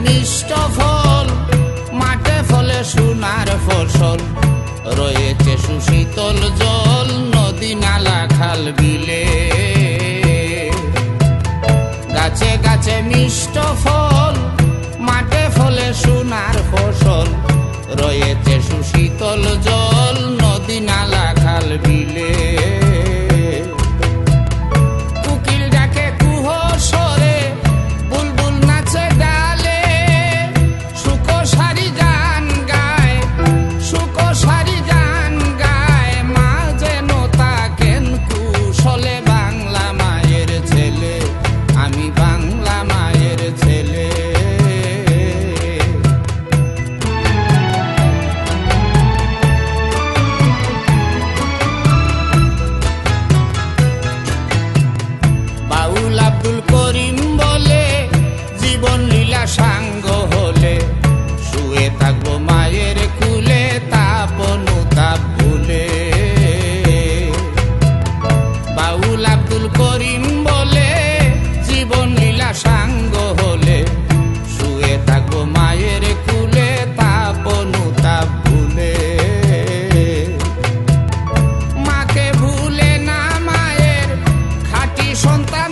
মিষ্ট ফল, মাঠে ফলে সোনার ফসল, রয়েছে সুশীতল জল নদী নালা খাল বিলে। গাছে গাছে মিষ্ট ফল, মাঠে ফলে সোনার ফসল, রয়েছে সুশীতল জল নদী নালা খাল বিলে। কোকিল ডাকে কুহ স্বরে, বুলবুল নাচে ডালে, সুকোসারি গান গায়, সুকোসারি গান গায়, মা যেন তাকেন কুশলে। বাংলা মায়ের ছেলে, আমি বাংলা মায়ের ছেলে। বাউল আব্দুল করিম বলে, জীবন লীলা সাঙ্গ হলে, শুয়ে থাকবো মায়ের কুলে, তাপ অনুতাপ ভুলে। বাউল আব্দুল করিম বলে, জীবন লীলা সাঙ্গ হলে, শুয়ে থাকবো মায়ের কুলে, তাপ অনুতাপ ভুলে। মাকে ভুলে না মায়ের খাঁটি সন্তান